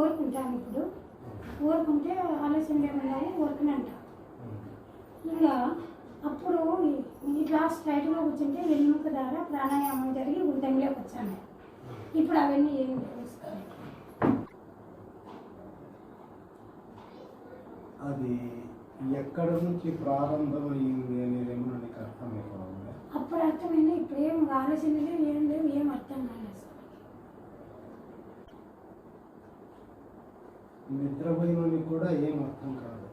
ఊరుకుంటాను. ఇప్పుడు ఊరుకుంటే ఆలోచనలు ఏమన్నాయి ఊరుకునంట. ఇంకా అప్పుడు ఇట్లా స్ట్రైట్గా కూర్చుంటే వెన్నుముక ద్వారా ప్రాణాయామం జరిగి ఉద్దంలోకి వచ్చాను. ఇప్పుడు అవన్నీ ఏమి తెలుసుకోలేదు. అది ఎక్కడ నుంచి ప్రారంభమైంది అనేది ఏమన్నా నీకు అర్థమైపోయింది? అప్పుడు అర్థమైంది. ఇప్పుడు ఏం ఆలోచనలు ఏం లేవు, ఏం అర్థం కాలేదు. నిద్రపోయినోనికి కూడా ఏం అర్థం కాదు.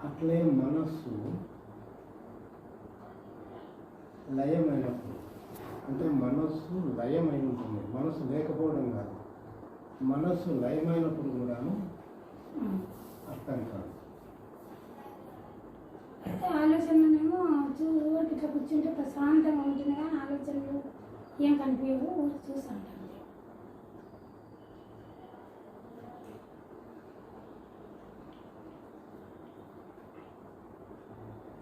అట్లే మనస్సు లయమైనప్పుడు, అంటే మనస్సు లయమై ఉంటుంది, మనస్సు లేకపోవడం కాదు, మనస్సు లయమైనప్పుడు కూడాను అర్థం కాదు. అయితే ఆలోచనలేమో ఇట్లా కూర్చుంటే ప్రశాంతంగా ఉంటుంది, కానీ ఆలోచనలు ఏం కనిపించవు, చూసి అంటాను.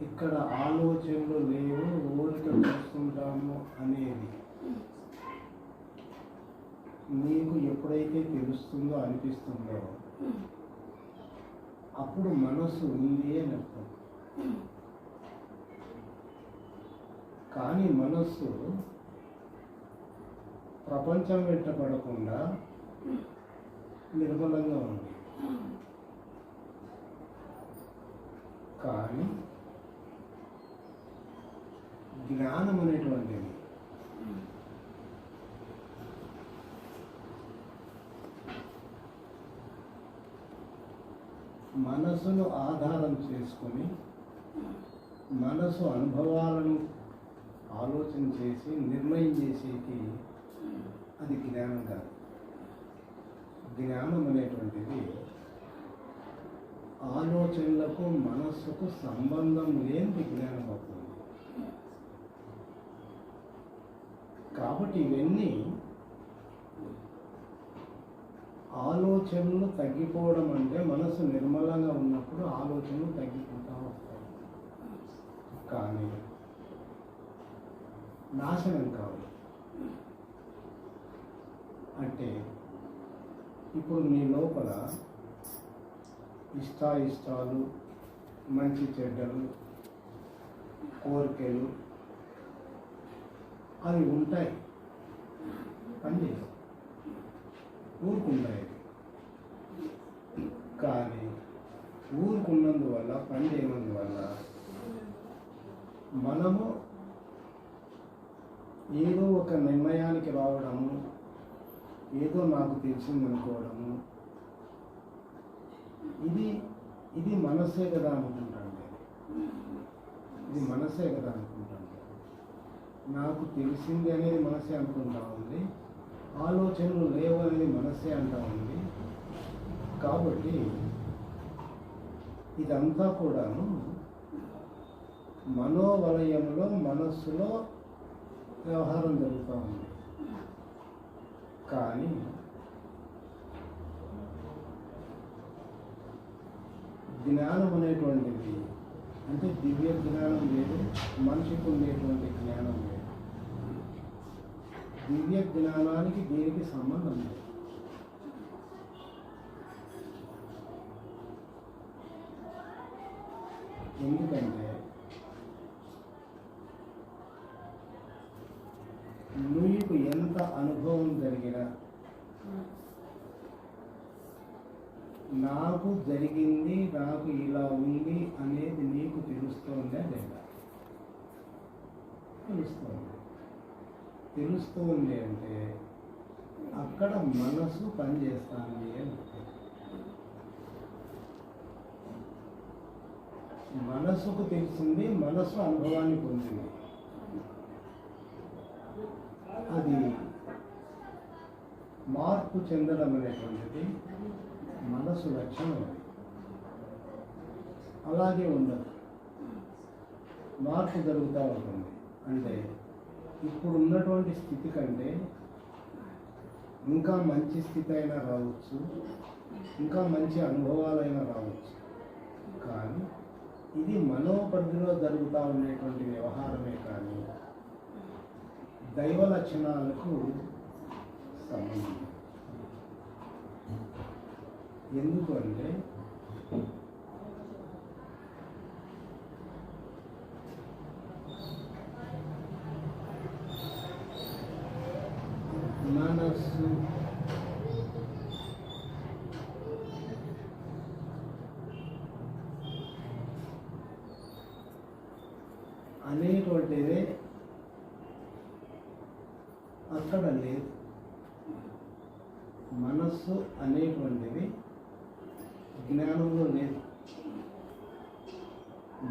ఇక్కడ ఆలోచనలు లేవు, ఊరిక చూస్తుంటాము అనేది నీకు ఎప్పుడైతే తెలుస్తుందో అనిపిస్తుందో అప్పుడు మనస్సు ఉంది అని అర్థం. కానీ మనస్సు ప్రపంచం వెంటపడకుండా నిర్మలంగా ఉంది. కానీ జ్ఞానం అనేటువంటిది మనసును ఆధారం చేసుకొని మనసు అనుభవాలను ఆలోచన చేసి నిర్ణయం చేసేకి అది జ్ఞానం కాదు. జ్ఞానం అనేటువంటిది ఆలోచనలకు మనస్సుకు సంబంధం లేని జ్ఞానం అవుతుంది. కాబట్టి ఇవన్నీ ఆలోచనలు తగ్గిపోవడం అంటే మనసు నిర్మలంగా ఉన్నప్పుడు ఆలోచనలు తగ్గిపోతూ వస్తాయి. కానీ నాశనం కాదు. అంటే ఇప్పుడు నీ లోపల ఇష్టాయిష్టాలు, మంచి చెడ్డలు, కోరికలు అవి ఉంటాయి, పని ఊరుకుంటాయి. కానీ ఊరుకున్నందువల్ల, పని చేయనందువల్ల మనము ఏదో ఒక నిర్ణయానికి రావడము, ఏదో నాకు తెలిసిందనుకోవడము, ఇది మనసే కదా అనుకుంటాను. ఇది మనసే కదా అనుకుంటాను. నాకు తెలిసింది అనేది మనసే అనుకుంటా ఉంది, ఆలోచనలు లేవు అనేది మనసే అంటా ఉంది. కాబట్టి ఇదంతా కూడాను మనోవలయంలో, మనస్సులో వ్యవహారం జరుగుతూ ఉంది. కానీ జ్ఞానం అనేటువంటిది, అంటే దివ్య జ్ఞానం లేదు, మనిషికి ఉండేటువంటి జ్ఞానం లేదు. దివ్య జ్ఞానానికి దీనికి సంబంధం లేదు. ఎందుకంటే నీకు ఎంత అనుభవం జరిగినా నాకు జరిగింది, నాకు ఇలా ఉంది అనేది నీకు తెలుస్తోందా లేదా? తెలుస్తోంది అంటే అక్కడ మనసు పనిచేస్తుంది అని. మనసుకు తెలిసింది, మనసు అనుభవాన్ని పొందింది. అది మార్పు చెందడం అనేటువంటిది మనసు లక్షణం. అలాగే ఉండదు, మార్పు జరుగుతూ ఉంటుంది. అంటే ఇప్పుడు ఉన్నటువంటి స్థితి కంటే ఇంకా మంచి స్థితి అయినా రావచ్చు, ఇంకా మంచి అనుభవాలైనా రావచ్చు. కానీ ఇది మనోపరిధిలో జరుగుతూ ఉండేటువంటి వ్యవహారమే. కానీ దైవ లక్షణాలకు సంబంధం లేదు. ఎందుకు అంటే మనస్సు అనేటువంటిదే అక్కడ లేదు. మనస్సు అనేటువంటిది జ్ఞానంలో లేదు.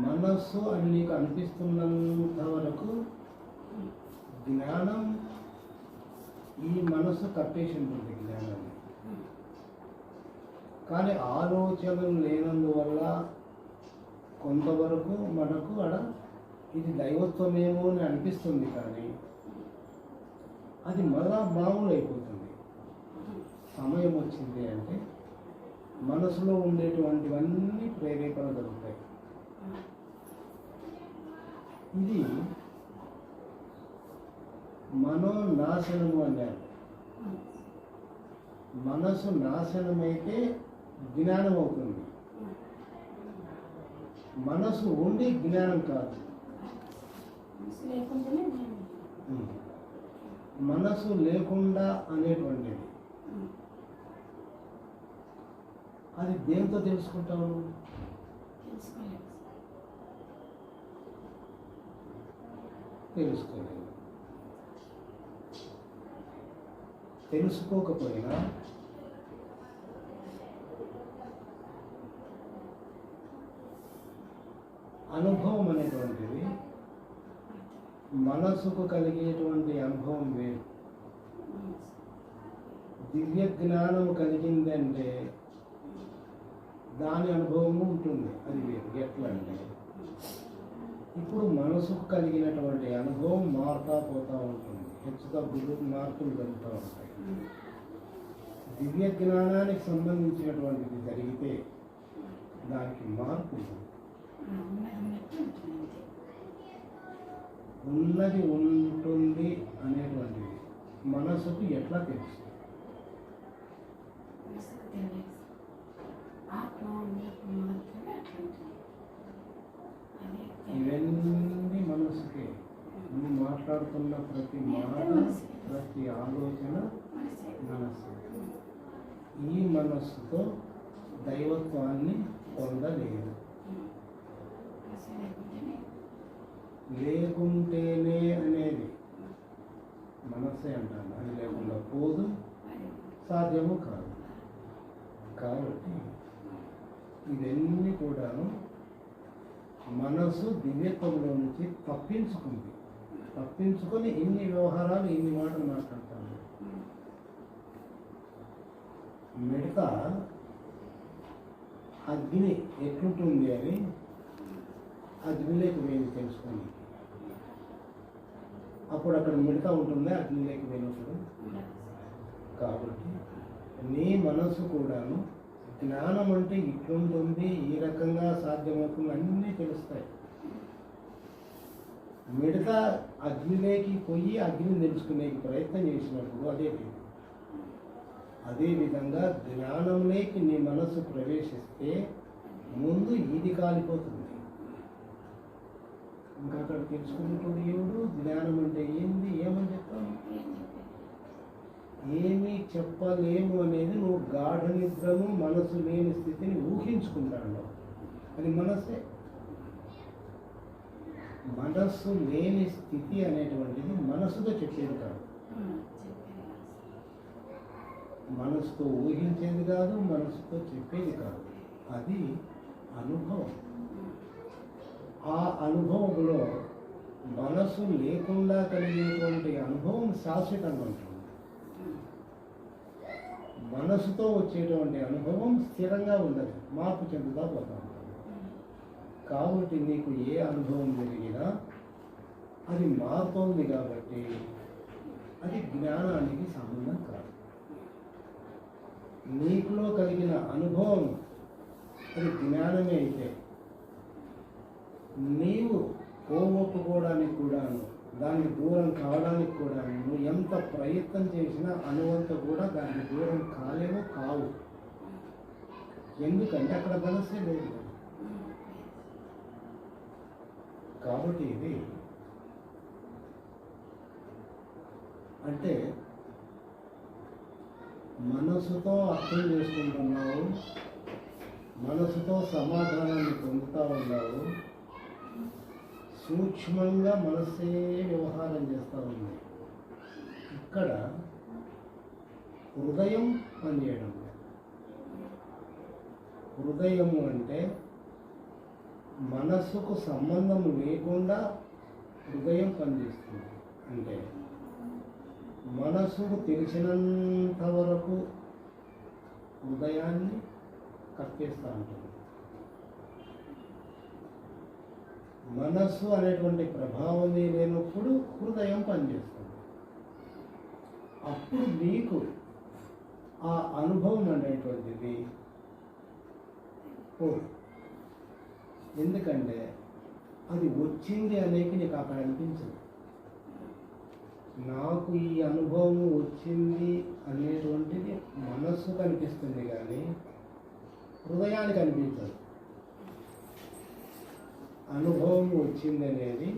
మనస్సు అని నీకు అనిపిస్తున్నంత వరకు జ్ఞానం ఈ మనస్సు కట్టేసి ఉంటుంది జ్ఞానాన్ని. కానీ ఆలోచనలు లేనందువల్ల కొంతవరకు మనకు అక్కడ ఇది దైవత్వమేమో అని అనిపిస్తుంది, కానీ అది మళ్ళా మామూలు అయిపోతుంది. సమయం వచ్చింది అంటే మనసులో ఉండేటువంటివన్నీ ప్రేరేపణ జరుగుతాయి. ఇది మనోనాశనము అన్నారు. మనసు నాశనమైతే జ్ఞానం అవుతుంది. మనసు ఉండి జ్ఞానం కాదు. మనసు లేకుండా అనేటువంటిది అది దేంతో తెలుసుకుంటావు? తెలుసుకోలేదు. తెలుసుకోకపోయినా అనుభవం అనేటువంటిది మనసుకు కలిగేటువంటి అనుభవం వేరు. దివ్య జ్ఞానం కలిగిందంటే దాని అనుభవము ఉంటుంది, అది వేరు. ఎట్లా అంటే ఇప్పుడు మనసుకు కలిగినటువంటి అనుభవం మారుతా పోతూ ఉంటుంది, హెచ్చుతగ్గులు మార్పులు జరుగుతూ ఉంటాయి. దివ్య జ్ఞానానికి సంబంధించినటువంటిది జరిగితే దానికి మార్పు ఉంటుంది. ఉన్నది ఉంటుంది అనేటువంటిది మనసుకు ఎట్లా తెలుసు? ఇవన్నీ మనసుకే. నువ్వు మాట్లాడుతున్న ప్రతి మాట, ప్రతి ఆలోచన మనస్సు. ఈ మనస్సుతో దైవత్వాన్ని పొందలేదు. లేకుంటేనే అనేది మనస్సే అంటాను. అది లేకుండా పోదు, సాధ్యము కాదు. కాబట్టి ఇవన్నీ కూడాను మనసు దివ్యత్వంలో నుంచి తప్పించుకొని ఇన్ని వ్యవహారాలు, ఇన్ని మాటలు మాట్లాడతాను. మిడత అగ్ని ఎట్లుంటుంది అని అగ్నిలోకి వెళ్ళి తెలుసుకొని అప్పుడు అక్కడ మిడత ఉంటుందా? అగ్నిలోకి వెళ్ళినప్పుడు. కాబట్టి నీ మనసు కూడాను జ్ఞానం అంటే ఇట్లుంటుంది, ఈ రకంగా సాధ్యమవుతుంది, అన్నీ తెలుస్తాయి. మిడత అగ్నిలోకి పోయి అగ్నిని తెలుసుకునే ప్రయత్నం చేసినప్పుడు అదే విధంగా జ్ఞానంలోకి నీ మనసు ప్రవేశిస్తే ముందు ఇది కాలిపోతుంది. ఇంకా అక్కడ తెలుసుకున్నటువంటి ఎవడు జ్ఞానం అంటే ఏంది, ఏమని చెప్తాను? ఏమీ చెప్పలేము అనేది నువ్వు గాఢ నిద్రను, మనసు లేని స్థితిని ఊహించుకుంటాను. అది మనస్సే. మనస్సు లేని స్థితి అనేటువంటిది మనసుతో చెప్పేది కాదు, మనసుతో ఊహించేది కాదు, మనసుతో చెప్పేది కాదు. అది అనుభవం. ఆ అనుభవంలో మనసు లేకుండా కలిగేటువంటి అనుభవం శాశ్వతంగా ఉంటుంది. మనసుతో వచ్చేటువంటి అనుభవం స్థిరంగా ఉండదు, మార్పు చెందుతా పోతా ఉంటుంది. కాబట్టి నీకు ఏ అనుభవం జరిగినా అది మారుతోంది కాబట్టి అది జ్ఞానానికి సంబంధం కాదు. నీకులో కలిగిన అనుభవం అది జ్ఞానమే అయితే నీవు పోగొట్టుకోవడానికి కూడా దానికి దూరం కావడానికి కూడా నువ్వు ఎంత ప్రయత్నం చేసినా అనువంత కూడా దానికి దూరం కాలేవు కావు. ఎందుకంటే అక్కడ మనసే లేదు. కాబట్టి ఇది అంటే మనసుతో అర్థం చేసుకుంటున్నావు, మనసుతో సమాధానాన్ని పొందుతూ ఉన్నావు, సూక్ష్మంగా మనసే వ్యవహారం చేస్తూ ఉంది. ఇక్కడ హృదయం పనిచేయడం. హృదయము అంటే మనస్సుకు సంబంధం లేకుండా హృదయం పనిచేస్తుంది. అంటే మనసుకు తెలిసినంత వరకు హృదయాన్ని కప్పేస్తూ ఉంటుంది. మనస్సు అనేటువంటి ప్రభావం లేనప్పుడు హృదయం పనిచేస్తుంది. అప్పుడు నీకు ఆ అనుభవం అనేటువంటిది పోదు. ఎందుకంటే అది వచ్చింది అనేది నీకు అక్కడ అనిపించదు. నాకు ఈ అనుభవం వచ్చింది అనేటువంటిది మనస్సు కనిపిస్తుంది కానీ హృదయానికి అనిపించదు. అనుభవం వచ్చింది అనేది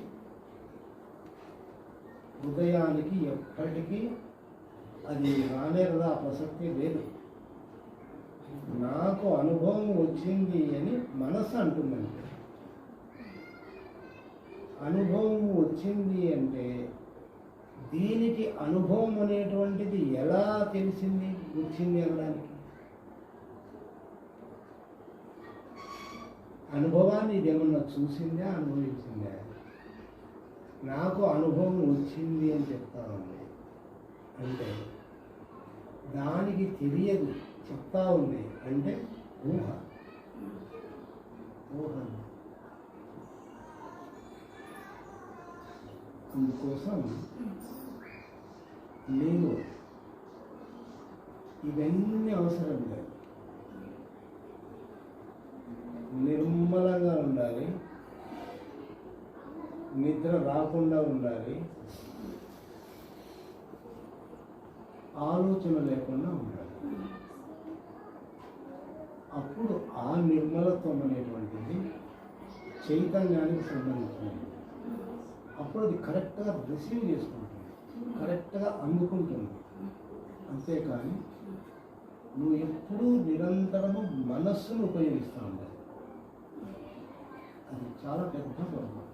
హృదయానికి ఎప్పటికీ అది రానేరదా ప్రసక్తి లేదు. నాకు అనుభవం వచ్చింది అని మనస్సు అంటుందంటే, అనుభవం వచ్చింది అంటే దీనికి అనుభవం అనేటువంటిది ఎలా తెలిసింది వచ్చింది అనడానికి? అనుభవాన్ని ఇదేమన్నా చూసిందా అనుభవించిందా? నాకు అనుభవం వచ్చింది అని చెప్తా ఉంది అంటే దానికి తెలియదు చెప్తా ఉంది అంటే ఊహ. ఊహ అందుకోసం నేను ఇవన్నీ అవసరం లేదు. నిర్మలంగా ఉండాలి, నిద్ర రాకుండా ఉండాలి, ఆలోచన లేకుండా ఉండాలి. అప్పుడు ఆ నిర్మలత్వం అనేటువంటిది చైతన్యానికి సంబంధించినది. అప్పుడు అది కరెక్ట్గా రిసీవ్ చేసుకుంటుంది, కరెక్ట్గా అందుకుంటుంది. అంతేకాని నువ్వు ఎప్పుడూ నిరంతరము మనస్సును ఉపయోగిస్తూ ఉండాలి. అది చాలా పెద్ద పొరపాటు.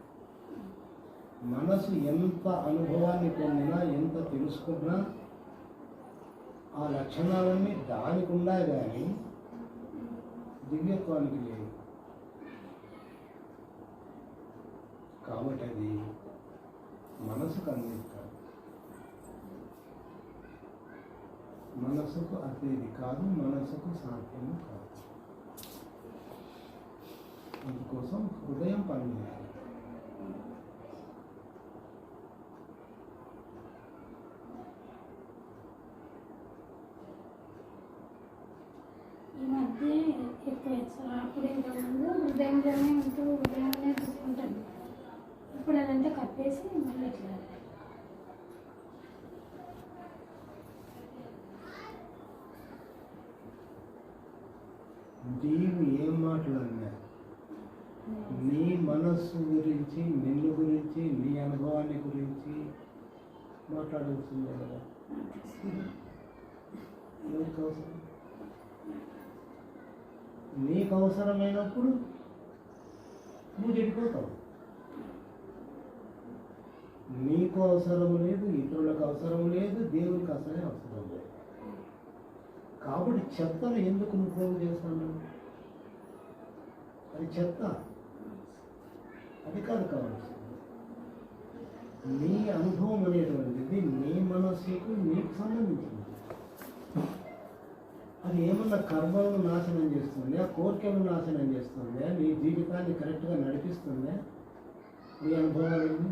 మనసు ఎంత అనుభవాన్ని పొందినా, ఎంత తెలుసుకున్నా ఆ లక్షణాలన్నీ దానికి ఉన్నాయి కానీ దివ్యత్వానికి లేవు. కాబట్టి అది మనసుకు అందిస్తారు. మనసుకు అతేది కాదు, మనసుకు సాధ్యము కాదు. అందుకోసం హృదయం పనిచేయాలి. ఈ మధ్య ఎక్కువ అప్పుడు ఇంతకుముందు హృదయంలోనే ఉంటూ హృదయంలోనే చూసుకుంటాను. ఇప్పుడు అదంతా కప్పేసి మళ్ళీ ఇట్లా నీవు ఏం మాట్లాడినా నీ మనస్సు గురించి, నిన్ను గురించి, నీ అనుభవాన్ని గురించి మాట్లాడాల్సిందే కదా. ఎవరికి అవసరం? నీకు అవసరమైనప్పుడు నువ్వు చెడిపోతావు. నీకు అవసరం లేదు, ఇతరులకు అవసరం లేదు, దేవునికి అసలే అవసరం లేదు. కాబట్టి చెత్తను ఎందుకు నువ్వు పోగు చేస్తాను? అది చెత్త, అది కాదు కావాల్సింది. నీ అనుభవం అనేటువంటిది నీ మనస్సుకు నీకు సంబంధించింది. అది ఏమన్నా కర్మలను నాశనం చేస్తుంది, ఆ కోరికలను నాశనం చేస్తుంది, నీ జీవితాన్ని కరెక్ట్గా నడిపిస్తుంది, నీ అనుభవాలను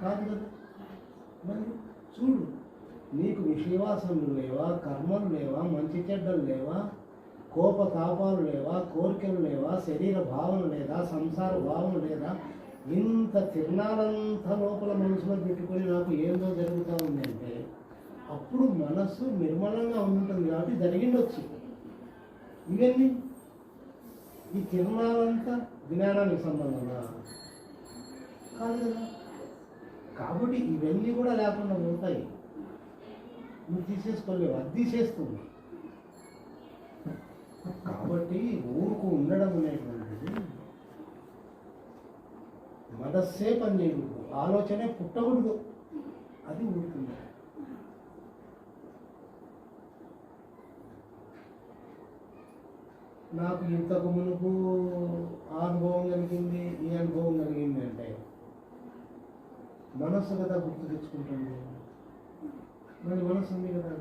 కాదు కదా. మరి చూడు, నీకు విశ్వాసములు లేవా, కర్మలు లేవా, మంచి చెడ్డలు లేవా, కోపతాపాలు లేవా, కోరికలు లేవా, శరీర భావన లేదా, సంసార భావన లేదా, ఇంత తిరణాలంతా లోపల మనసులో పెట్టుకొని నాకు ఏందో జరుగుతూ ఉంది అంటే అప్పుడు మనస్సు నిర్మలంగా ఉంటుంది కాబట్టి జరిగిండొచ్చు. ఇవన్నీ ఈ తిరణాలంతా జ్ఞానానికి సంబంధమా కాదు కదా. కాబట్టి ఇవన్నీ కూడా లేకుండా ఉంటాయి. నువ్వు తీసేసుకోలేవు, అది తీసేస్తుంది. కాబట్టి ఊరుకు ఉండడం అనేటువంటిది మనస్సే పని చేయకూడదు, ఆలోచనే పుట్టకూడదు, అది ఊరుకుంది. నాకు ఇంతకు మునుపు ఆ అనుభవం కలిగింది, ఈ అనుభవం కలిగింది అంటే మనస్సు కదా గుర్తు తెచ్చుకుంటుంది. మరి మనస్సు ఉంది కదా,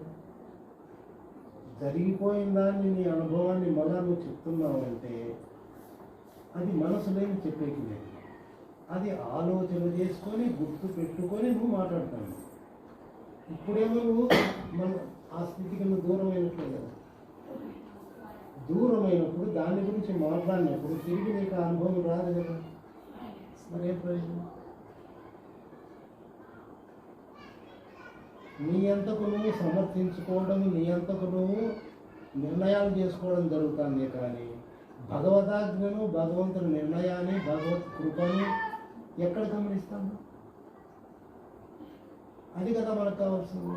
జరిగిపోయిన దాన్ని నీ అనుభవాన్ని మళ్ళా నువ్వు చెప్తున్నావు అంటే అది మనసు లేని చెప్పేకి లేదు. అది ఆలోచన చేసుకొని గుర్తు పెట్టుకొని నువ్వు మాట్లాడతావు. ఇప్పుడేమో నువ్వు మన ఆ స్థితికి నువ్వు దూరం అయినట్లే కదా. దూరమైనప్పుడు దాని గురించి మాట్లాడినప్పుడు తిరిగి నీకు ఆ అనుభవం రాదు కదా. మరేం ప్రయోజనం? నీ అంతకు నువ్వు సమర్థించుకోవడం, నీ అంతకు నువ్వు నిర్ణయాలు చేసుకోవడం జరుగుతుంది. కానీ భగవదాజ్ఞను, భగవంతుని నిర్ణయాన్ని, భగవత్ కృపను ఎక్కడ గమనిస్తాము? అది కదా మనకు కావాల్సింది.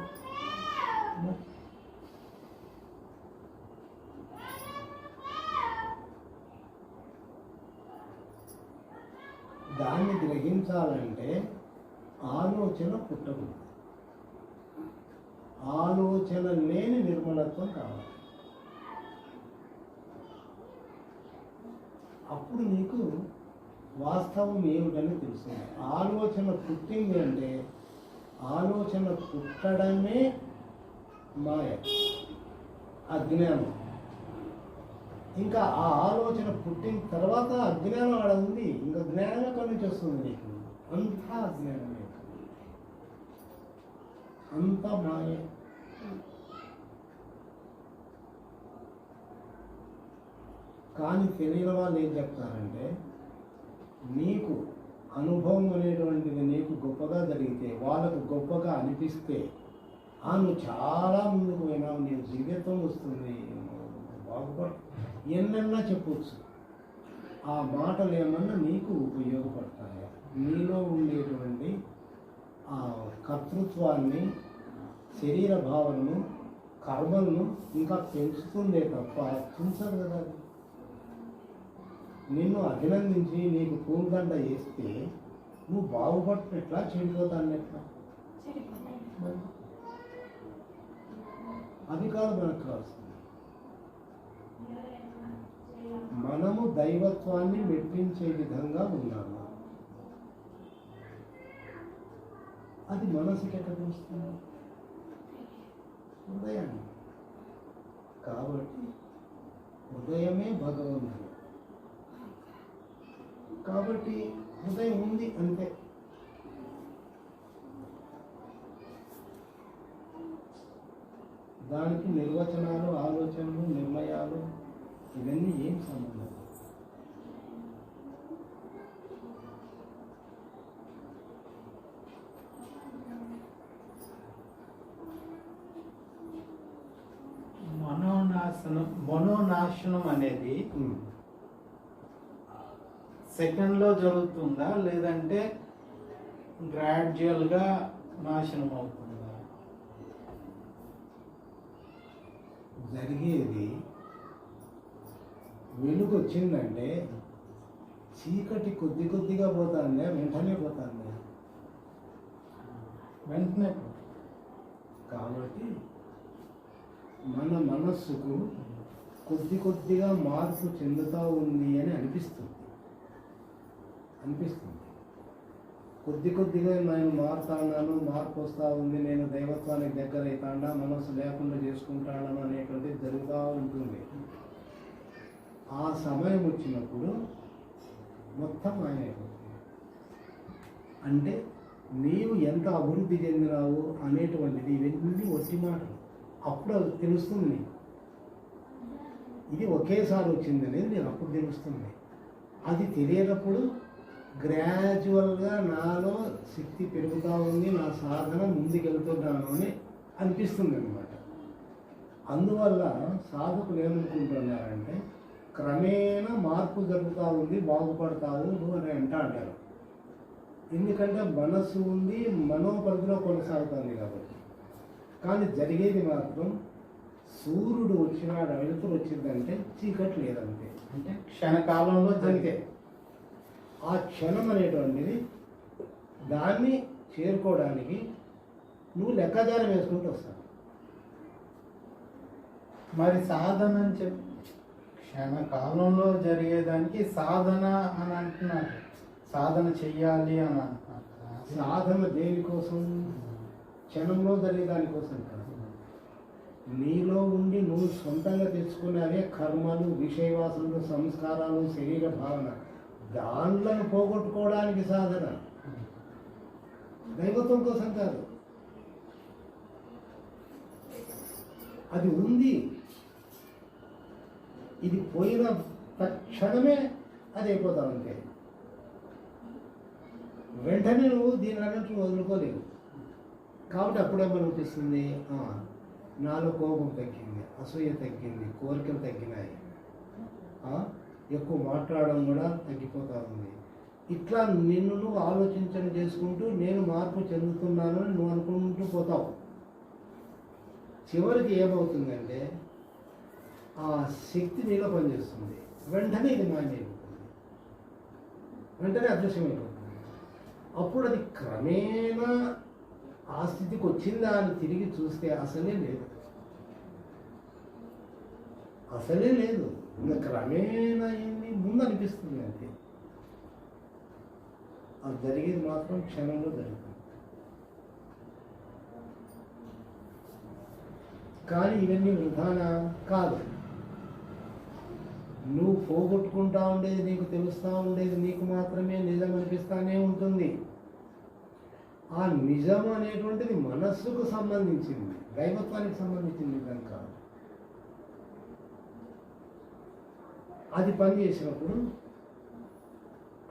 దాన్ని గ్రహించాలంటే ఆలోచన పుట్టకూడదు. ఆలోచన లేని నిర్మలత్వం కావాలి. అప్పుడు నీకు వాస్తవం ఏమిటని తెలుస్తుంది. ఆలోచన పుట్టింది అంటే ఆలోచన పుట్టడమే మాయ, అజ్ఞానం. ఇంకా ఆ ఆలోచన పుట్టిన తర్వాత అజ్ఞానం ఆడ ఉంది. ఇంకా జ్ఞానం ఎక్కడి నుంచి వస్తుంది నీకు? అంతా అజ్ఞానమే, అంతా మాయ. కానీ తెలియని వాళ్ళు ఏం చెప్తారంటే నీకు అనుభవం అనేటువంటిది నీకు గొప్పగా జరిగితే, వాళ్ళకు గొప్పగా అనిపిస్తే నువ్వు చాలా ముందుకు పోయినావు, నీ జీవితం వస్తుంది, బాగుపడు, ఎన్నన్నా చెప్పవచ్చు. ఆ మాటలు ఏమన్నా నీకు ఉపయోగపడతాయా? నీలో ఉండేటువంటి ఆ కర్తృత్వాన్ని, శరీర భావనను, కర్మలను ఇంకా పెంచుతుందే తప్ప తుంచదు కదా. అది నిన్ను అభినందించి నీకు పూలదండ వేస్తే నువ్వు బాగుపడినట్లా, చెడిపోతాను ఎట్లా? అది కాదు మనకు కావాల్సింది. మనము దైవత్వాన్ని మెప్పించే విధంగా ఉన్నాము. అది మనసుకి ఎక్కడ తెలుస్తుంది? హృదయాన్ని. కాబట్టి హృదయమే భగవంతుడు. కాబట్టి హృదయం ఉంది అంతే. దానికి నిర్వచనాలు, ఆలోచనలు, నిర్ణయాలు ఇవన్నీ ఏం సంబంధం? మనోనాశనం అనేది సెకండ్లో జరుగుతుందా, లేదంటే గ్రాడ్యువల్గా నాశనం అవుతుందా? జరిగేది వెలుగు వచ్చిందంటే చీకటి కొద్ది కొద్దిగా పోతాందే, వెంటనే పోతాందే? వెంటనే. కాబట్టి మన మనస్సుకు కొద్ది కొద్దిగా మార్పు చెందుతూ ఉంది అని అనిపిస్తుంది. కొద్ది కొద్దిగా నేను మారుతాను, మార్పు వస్తూ ఉంది, నేను దైవత్వానికి దగ్గర అవుతాడా, మనసు లేకుండా చేసుకుంటాను అనేటువంటిది జరుగుతూ ఉంటుంది. ఆ సమయం వచ్చినప్పుడు మొత్తం మాయమైపోతుంది. అంటే నీవు ఎంత అభివృద్ధి చెందినావు అనేటువంటిది ఇవన్నీ ఒట్టి మాటలు. అప్పుడు అది తెలుస్తుంది నీకు. ఇది ఒకేసారి వచ్చింది అనేది నీకు అప్పుడు తెలుస్తుంది. అది తెలియనప్పుడు గ్రాడ్యువల్గా నాలో శక్తి పెరుగుతూ ఉంది, నా సాధన ముందుకెళ్తున్నాను అని అనిపిస్తుంది అనమాట. అందువల్ల సాధకులు ఏమనుకుంటున్నారంటే క్రమేణా మార్పు జరుగుతూ ఉంది, బాగుపడతావు అని అంటారు. ఎందుకంటే మనస్సు ఉంది, మనోపరిధిలో కొనసాగుతుంది కాబట్టి. కానీ జరిగేది మాత్రం సూర్యుడు వచ్చినాడు, వెలుతురు వచ్చిందంటే చీకటి లేదంతే. అంటే క్షణకాలంలో అంతే. ఆ క్షణం అనేటువంటిది దాన్ని చేరుకోవడానికి నువ్వు లెక్కాచారం వేసుకుంటూ వస్తావు. మరి సాధన అని చెప్పి క్షణకాలంలో జరిగేదానికి సాధన అని అంటున్నారు. సాధన చెయ్యాలి అని అంటున్నారు. సాధన దేనికోసం? క్షణంలో జరిగే దానికోసం కాదు. నీలో ఉండి నువ్వు సొంతంగా తెచ్చుకునేవే కర్మలు, విషయవాసనలు, సంస్కారాలు, శరీర భావన, దాంట్లో పోగొట్టుకోవడానికి సాధన. దైవత్వం కోసం కాదు. అది ఉంది, ఇది పోయిన తక్షణమే అది అయిపోతా ఉంటే వెంటనే నువ్వు దీని అన్నట్టు వదులుకోలేవు. కాబట్టి అప్పుడేమనిపిస్తుంది, నాలో కోపం తగ్గింది, అసూయ తగ్గింది, కోరికలు తగ్గినాయి, ఎక్కువ మాట్లాడడం కూడా తగ్గిపోతూ ఉంది. ఇట్లా నిన్ను నువ్వు ఆలోచించడం చేసుకుంటూ నేను మార్పు చెందుతున్నాను అని నువ్వు అనుకుంటూ పోతావు. చివరికి ఏమవుతుందంటే ఆ శక్తి నీలో పనిచేస్తుంది, వెంటనే ఇది మాయమైపోతుంది, వెంటనే అదృశ్యమైపోతుంది. అప్పుడు అది క్రమేణా ఆ స్థితికి వచ్చిందా అని తిరిగి చూస్తే అసలే లేదు, అసలే లేదు. ఇంకా క్రమేణా అయింది ముందు అనిపిస్తుంది అంతే. అది జరిగేది మాత్రం క్షణంలో జరుగుతుంది. కానీ ఇవన్నీ వృధానా కాదు. నువ్వు పోగొట్టుకుంటా ఉండేది నీకు తెలుస్తూ ఉండేది నీకు మాత్రమే నిజం అనిపిస్తానే ఉంటుంది. ఆ నిజం అనేటువంటిది మనస్సుకు సంబంధించింది, దైవత్వానికి సంబంధించింది నిజం కాదు. అది పని చేసినప్పుడు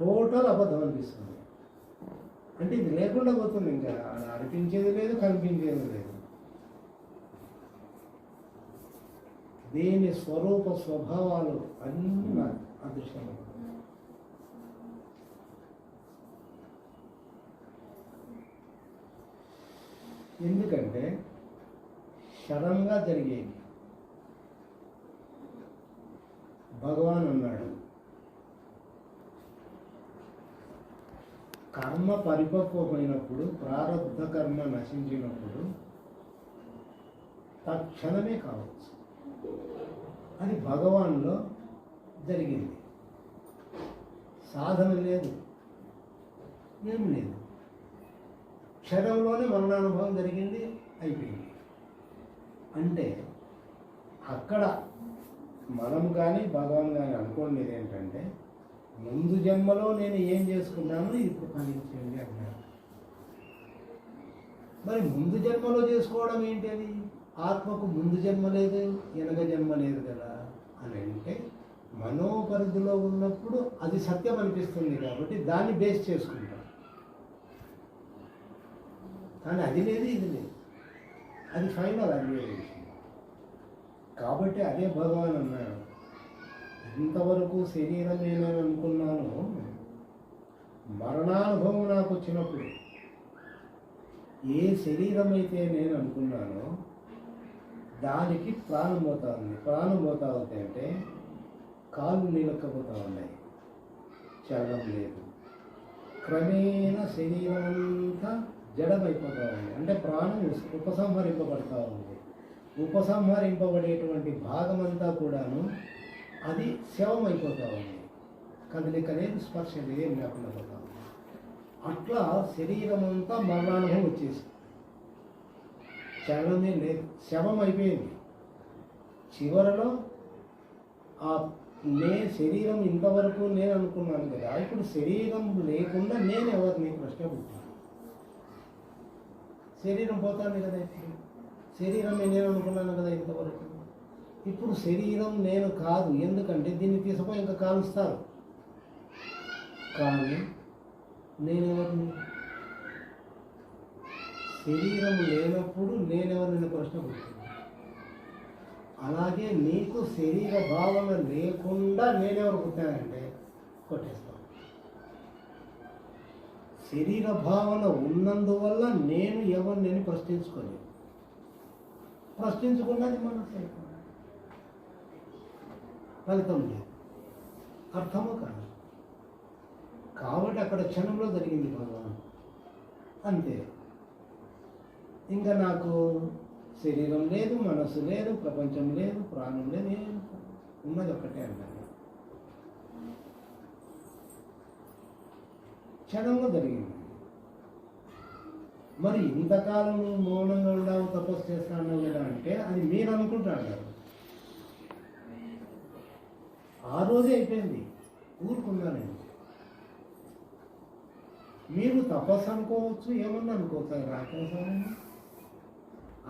టోటల్ అబద్ధం అనిపిస్తుంది. అంటే ఇది లేకుండా పోతుంది, ఇంకా అనిపించేది లేదు, కనిపించేది లేదు. దేని స్వరూప స్వభావాలు అన్నీ నాకు అదృశ్యమే. ఎందుకంటే సడన్గా జరిగేది. భగవాన్ అన్నాడు, కర్మ పరిపక్వమైనప్పుడు, ప్రారబ్ధ కర్మ నశించినప్పుడు తక్షణమే కావచ్చు. అది భగవాన్లో జరిగింది. సాధన లేదు, ఏం లేదు. క్షణంలోనే మరణానుభవం జరిగింది, అయిపోయింది. అంటే అక్కడ మనం కానీ భగవాన్ కానీ అనుకోండి ఏంటంటే ముందు జన్మలో నేను ఏం చేసుకున్నాను ఇప్పుడు ఫలించండి అన్నారు. మరి ముందు జన్మలో చేసుకోవడం ఏంటి? అది ఆత్మకు ముందు జన్మ లేదు, వెనక జన్మ లేదు కదా అని అంటే మనోపరిధిలో ఉన్నప్పుడు అది సత్యం అనిపిస్తుంది కాబట్టి దాన్ని బేస్ చేసుకుంటాం. కానీ అది లేదు, ఇది లేదు, అది ఫైనల్, అది లేదు. కాబట్టి అదే భగవాన్ అన్నాడు, ఇంతవరకు శరీరం నేను అనుకున్నాను, మరణానుభవం నాకు వచ్చినప్పుడు ఏ శరీరం అయితే నేను అనుకున్నానో దానికి ప్రాణం పోతా ఉంది. ప్రాణం పోతా ఉంది అంటే కాళ్ళు నీలక్కపోతూ ఉన్నాయి, చలనం లేదు. క్రమేణా శరీరం అంతా జడమైపోతూ ఉంది, అంటే ప్రాణం ఉపసంహరింపబడతా ఉంది. ఉపసంహరింపబడేటువంటి భాగం అంతా కూడాను అది శవమైపోతూ ఉంది. కదలిక లేదు, స్పర్శ లేదు, ఏం లేకుండా పోతా ఉంది. అట్లా శరీరం అంతా మరణానుభవం వచ్చేసి చలనమే లేదు, శవం అయిపోయింది. చివరలో ఆ శరీరం ఇంతవరకు నేను అనుకున్నాను కదా, ఇప్పుడు శరీరం లేకుండా నేను ఎవరిని ప్రశ్న పుట్టాను. శరీరం పోతాను కదా, ఇప్పుడు శరీరం నేను అనుకున్నాను కదా ఇంతవరకు. ఇప్పుడు శరీరం నేను కాదు, ఎందుకంటే దీన్ని తీసుకుపోయి ఇంకా కాలుస్తారు. కానీ నేనెవరిని? శరీరం లేనప్పుడు నేనెవరిని ప్రశ్న పుట్టింది. అలాగే నీకు శరీర భావన లేకుండా నేనెవరు పుట్టానంటే కొట్టేస్తాను. శరీర భావన ఉన్నందువల్ల నేను ఎవరిని ప్రశ్నించుకోలేదు. ప్రశ్నించుకున్నది మనసు అయిపోయింది. ఫలితం లేదు, అర్థము కాదు. కాబట్టి అక్కడ క్షణంలో జరిగింది భగవాన్ అంతే. ఇంకా నాకు శరీరం లేదు, మనసు లేదు, ప్రపంచం లేదు, ప్రాణం లేదు, ఏం ఉన్నది ఒక్కటే అన్నాను. క్షణంలో జరిగింది. మరి ఇంతకాలం మౌనంగా ఉండావు, తపస్సు చేస్తాను కదా అంటే అది మీరు అనుకుంటారు. ఆ రోజే అయిపోయింది, ఊరుకున్నానండి. మీరు తపస్సు అనుకోవచ్చు, ఏమన్నా అనుకోవచ్చు, అది రాకేశానండి.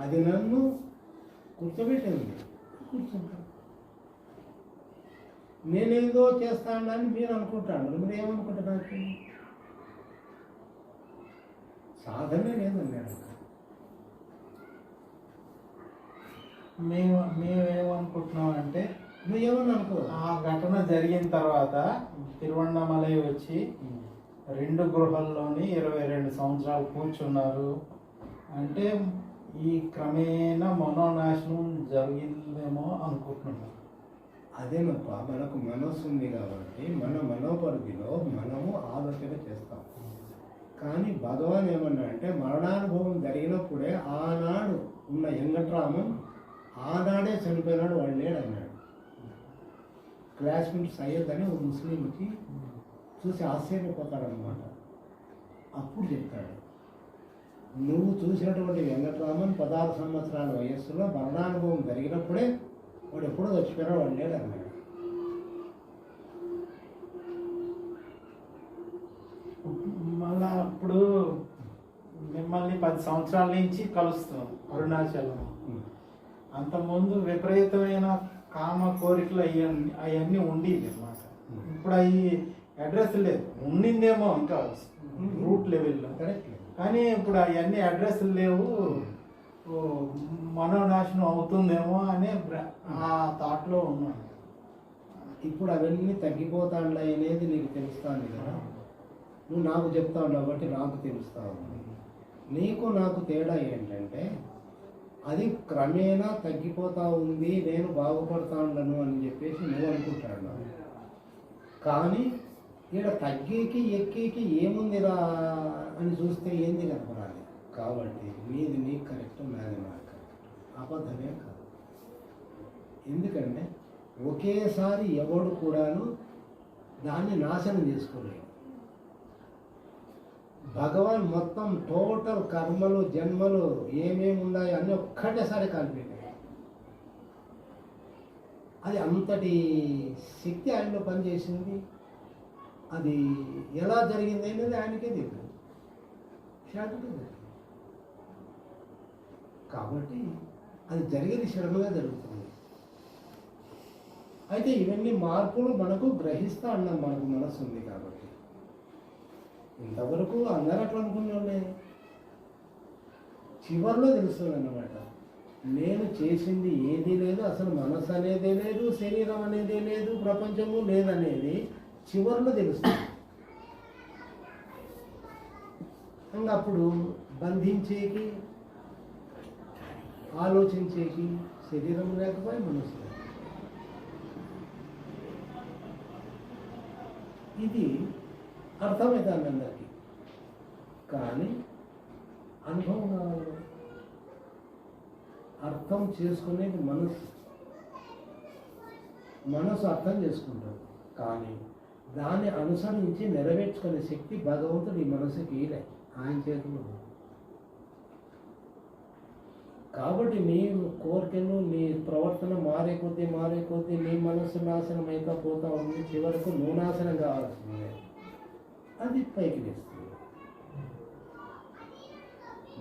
అది నన్ను కూర్చోబెట్టింది, కూర్చుంటాను. నేనేదో చేస్తానని మీరు అనుకుంటాను. మీరు ఏమనుకుంటున్నారు? సాధనే లేదన్నాడు. మేమేమనుకుంటున్నాం అంటే నువ్వేమని అనుకో. ఆ ఘటన జరిగిన తర్వాత తిరువణ్ణమలై వచ్చి 2 గృహాల్లోని 22 సంవత్సరాలు కూర్చున్నారు అంటే ఈ క్రమేణా మనోనాశనం జరిగిందేమో అనుకుంటున్నాం. అదేనప్ప, మనకు మనస్సు ఉంది కాబట్టి మన మనోపరిధిలో మనము ఆలోచన చేస్తాం. కానీ భగవాన్ ఏమన్నా అంటే మరణానుభవం జరిగినప్పుడే ఆనాడు ఉన్న వెంకట్రామన్ ఆనాడే చనిపోయినాడు, వాడు లేడు అన్నాడు. క్లాస్మేట్ సయ్యద్ అని ఒక ముస్లిం వచ్చి చూసి ఆశ్చర్యపోతాడనమాట. అప్పుడు చెప్తాడు, నువ్వు చూసినటువంటి వెంకట్రామన్ 16 సంవత్సరాల వయస్సులో మరణానుభవం జరిగినప్పుడే వాడు ఎప్పుడో చచ్చిపోయాడు, వాడు లేడు అన్నాడు. మళ్ళా అప్పుడు మిమ్మల్ని 10 సంవత్సరాల నుంచి కలుస్తాం అరుణాచలం. అంతకుముందు విపరీతమైన కామ కోరికలు అవన్నీ ఉండేది అన్నమాట. ఇప్పుడు అవి అడ్రస్ లేదు, ఉండిందేమో ఇంకా రూట్ లెవెల్లో, కానీ ఇప్పుడు అవన్నీ అడ్రస్ లేవు. మనోనాశనం అవుతుందేమో అనే ఆ థాట్లో ఉన్నాను. ఇప్పుడు అవన్నీ తగ్గిపోతాండాయి అనేది నీకు తెలుస్తుంది కదా. నువ్వు నాకు చెప్తా ఉండవు కాబట్టి నాకు తెలుస్తా ఉంది. నీకు నాకు తేడా ఏంటంటే అది క్రమేణా తగ్గిపోతూ ఉంది, నేను బాగుపడతా ఉండను అని చెప్పేసి నువ్వు అనుకుంటాడు. కానీ ఇక్కడ తగ్గేకి ఎక్కేకి ఏముందిరా అని చూస్తే ఏంది కనపడాలి. కాబట్టి నీది నీకు కరెక్ట్, నాది నాకు కరెక్ట్, అబద్ధమే కాదు. ఎందుకంటే ఒకేసారి ఎవడు కూడాను దాన్ని నాశనం చేసుకోలేడు. భగవాన్ మొత్తం టోటల్ కర్మలు జన్మలు ఏమేమి ఉన్నాయో అన్నీ ఒక్కటేసారి కలిపేటాయి. అది అంతటి శక్తి ఆయనలో పనిచేసింది. అది ఎలా జరిగింది అనేది ఆయనకే తెలియదు, శాంతికే తెలియదు. కాబట్టి అది జరిగేది శ్రమగా జరుగుతుంది. అయితే ఇవన్నీ మార్పులు మనకు గ్రహిస్తా అన్నాం, మనకు మనసు ఉంది కాబట్టి. ఇంతవరకు అందరూ అట్లా అనుకున్నానే, చివరిలో తెలుస్తుంది అన్నమాట. నేను చేసింది ఏదీ లేదు, అసలు మనసు అనేదే లేదు, శరీరం అనేదే లేదు, ప్రపంచము లేదనేది చివరిలో తెలుస్తుంది. ఇంకా అప్పుడు బంధించేకి ఆలోచించేకి శరీరం లేకపోయి మనసు లేదు. ఇది అర్థమవుతుంది అందరికీ, కానీ అనుభవం కావాలి. అర్థం చేసుకునేది మనసు అర్థం చేసుకుంటాడు, కానీ దాన్ని అనుసరించి నెరవేర్చుకునే శక్తి భగవంతుడు ఈ మనసుకి ఇలే, ఆయన చేతులు. కాబట్టి నీ కోరికలు నీ ప్రవర్తన మారే కొద్దీ నీ మనసు నాశనం అయితే పోతా ఉంది. చివరకు నువ్వు నాశనం కావాల్సిందే. అది పైకి లేస్తుంది.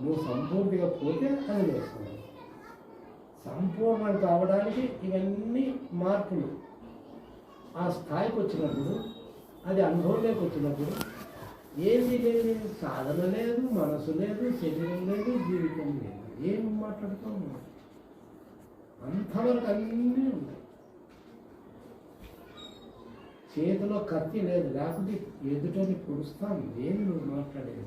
నువ్వు సంపూర్తిగా పోతే అది లేస్తుంది. సంపూర్ణం కావడానికి ఇవన్నీ మార్పులు ఆ స్థాయికి వచ్చినప్పుడు, అది అనుభవంలోకి వచ్చినప్పుడు ఏది లేదు, సాధన లేదు, మనసు లేదు, శరీరం లేదు, జీవితం లేదు. ఏం మాట్లాడుతాము? అంతవరకు అన్నీ ఉన్నాయి. చేతిలో కత్తి లేదు, లేకపోతే ఎదుటని పొడుస్తాను. ఏమి నువ్వు మాట్లాడేది?